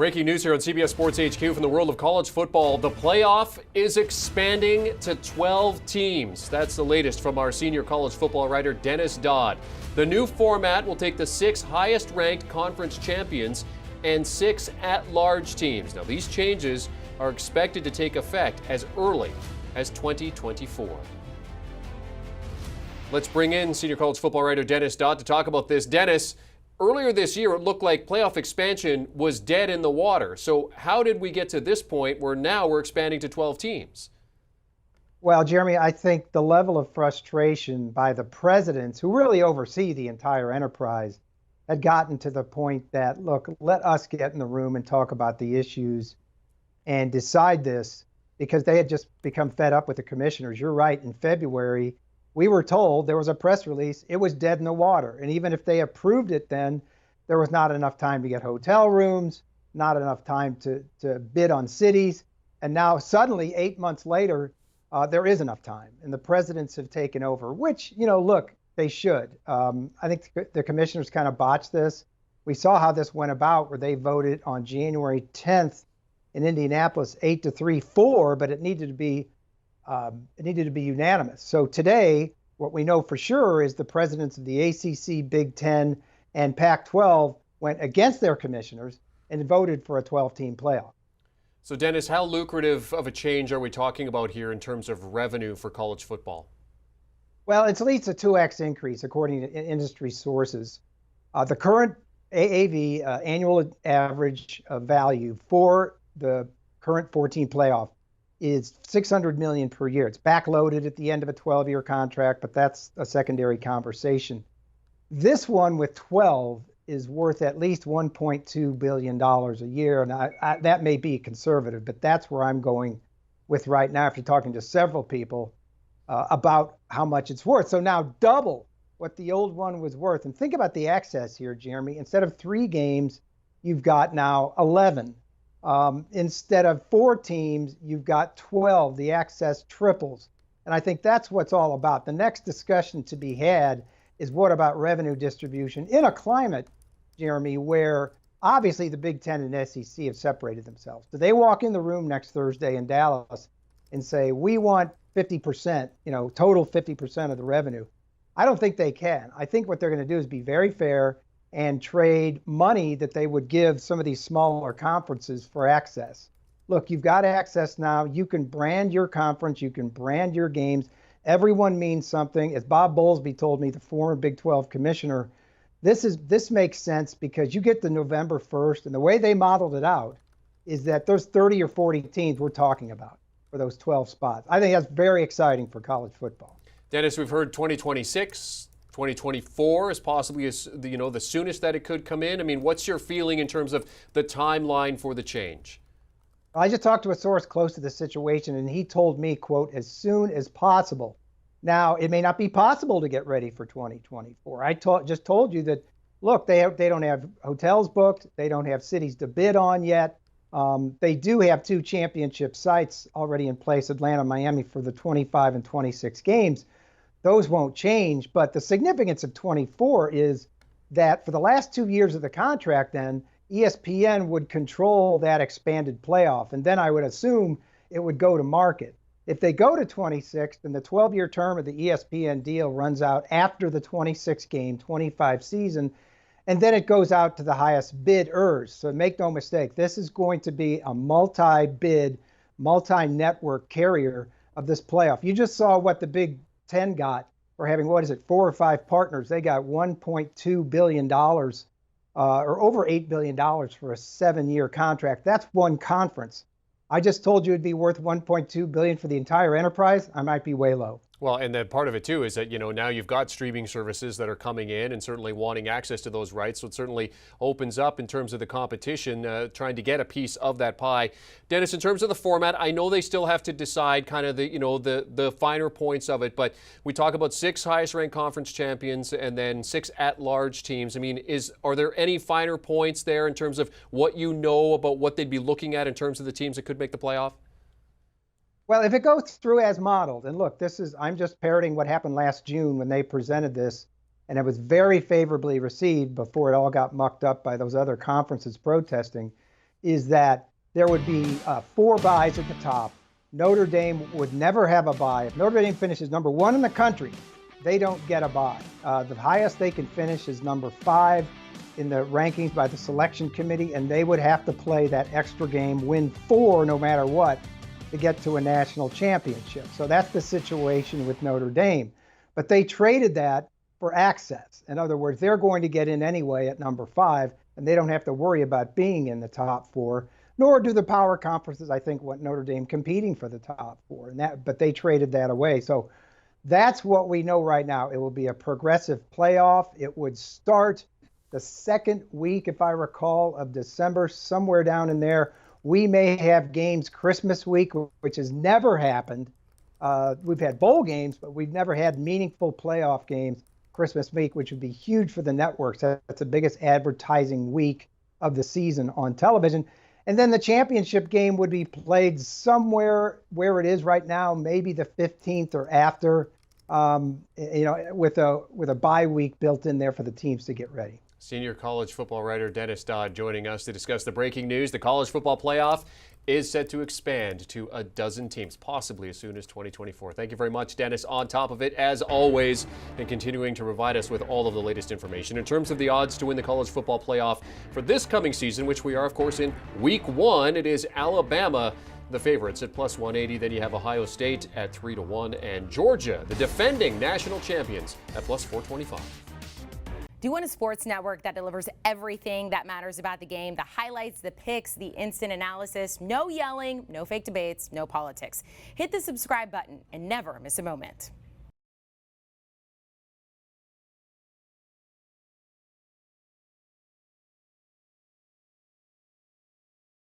Breaking news here on CBS Sports HQ from the world of college football. The playoff is expanding to 12 teams. That's the latest from our senior college football writer, Dennis Dodd. The new format will take the 6 highest-ranked conference champions and 6 at-large teams. Now, these changes are expected to take effect as early as 2024. Let's bring in senior college football writer Dennis Dodd to talk about this. Dennis, earlier this year, it looked like playoff expansion was dead in the water. So how did we get to this point where now we're expanding to 12 teams? Well, Jeremy, I think the level of frustration by the presidents who really oversee the entire enterprise had gotten to the point that, look, let us get in the room and talk about the issues and decide this, because they had just become fed up with the commissioners. You're right, in February, we were told, there was a press release, it was dead in the water. And even if they approved it then, there was not enough time to get hotel rooms, not enough time to bid on cities. And now suddenly, 8 months later, there is enough time. And the presidents have taken over, which, look, they should. I think the commissioners kind of botched this. We saw how this went about, where they voted on January 10th in Indianapolis 8-3-4, but it needed to be unanimous. So today, what we know for sure is the presidents of the ACC, Big Ten, and Pac-12 went against their commissioners and voted for a 12-team playoff. So, Dennis, how lucrative of a change are we talking about here in terms of revenue for college football? Well, it's at least a 2x increase, according to industry sources. The current AAV, annual average value for the current 14 playoff, is $600 million per year. It's backloaded at the end of a 12-year contract, but that's a secondary conversation. This one with 12 is worth at least $1.2 billion a year. And that may be conservative, but that's where I'm going with right now after talking to several people about how much it's worth. So now double what the old one was worth. And think about the access here, Jeremy. Instead of 3 games, you've got now 11. Instead of 4 teams, you've got 12. The access triples. And I think that's what's all about. The next discussion to be had is what about revenue distribution in a climate, Jeremy, where obviously the Big Ten and SEC have separated themselves. Do they walk in the room next Thursday in Dallas and say, we want 50%, total 50% of the revenue? I don't think they can. I think what they're going to do is be very fair and trade money that they would give some of these smaller conferences for access. Look, you've got access now. You can brand your conference. You can brand your games. Everyone means something. As Bob Bowlesby told me, the former Big 12 commissioner, this makes sense because you get to November 1st, and the way they modeled it out is that there's 30 or 40 teams we're talking about for those 12 spots. I think that's very exciting for college football. Dennis, we've heard 2026. 2024 is possibly the soonest that it could come in. I mean, what's your feeling in terms of the timeline for the change? I just talked to a source close to the situation, and he told me, quote, as soon as possible. Now, it may not be possible to get ready for 2024. I just told you that, look, they don't have hotels booked. They don't have cities to bid on yet. They do have 2 championship sites already in place, Atlanta, Miami, for the 25 and 26 games. Those won't change, but the significance of 24 is that for the last 2 years of the contract, then ESPN would control that expanded playoff, and then I would assume it would go to market. If they go to 26, then the 12-year term of the ESPN deal runs out after the 26-game, 25 season, and then it goes out to the highest bidders. So make no mistake, this is going to be a multi-bid, multi-network carrier of this playoff. You just saw what the Big 10 got for having, 4 or 5 partners. They got $1.2 billion or over $8 billion for a 7-year contract. That's one conference. I just told you it'd be worth $1.2 billion for the entire enterprise. I might be way low. Well, and then part of it too is that, now you've got streaming services that are coming in and certainly wanting access to those rights. So it certainly opens up in terms of the competition, trying to get a piece of that pie. Dennis, in terms of the format, I know they still have to decide kind of the finer points of it, but we talk about 6 highest ranked conference champions and then 6 at-large teams. I mean, are there any finer points there in terms of what you know about what they'd be looking at in terms of the teams that could make the playoff? Well, if it goes through as modeled, and look, I'm just parroting what happened last June when they presented this, and it was very favorably received before it all got mucked up by those other conferences protesting. is that there would be 4 byes at the top. Notre Dame would never have a bye. If Notre Dame finishes number 1 in the country, they don't get a bye. The highest they can finish is number 5 in the rankings by the selection committee, and they would have to play that extra game, win 4 no matter what, to get to a national championship. So that's the situation with Notre Dame. But they traded that for access. In other words, they're going to get in anyway at number 5, and they don't have to worry about being in the top 4, nor do the power conferences, I think, want Notre Dame competing for the top 4. But they traded that away. So that's what we know right now. It will be a progressive playoff. It would start the second week, if I recall, of December, somewhere down in there. We may have games Christmas week, which has never happened. We've had bowl games, but we've never had meaningful playoff games Christmas week, which would be huge for the networks. That's the biggest advertising week of the season on television. And then the championship game would be played somewhere where it is right now, maybe the 15th or after, with a bye week built in there for the teams to get ready. Senior college football writer Dennis Dodd joining us to discuss the breaking news. The college football playoff is set to expand to a dozen teams, possibly as soon as 2024. Thank you very much, Dennis, on top of it, as always, and continuing to provide us with all of the latest information. In terms of the odds to win the college football playoff for this coming season, which we are, of course, in week 1, it is Alabama, the favorites, at plus 180. Then you have Ohio State at 3-1, and Georgia, the defending national champions, at plus 425. Do you want a sports network that delivers everything that matters about the game? The highlights, the picks, the instant analysis, no yelling, no fake debates, no politics. Hit the subscribe button and never miss a moment.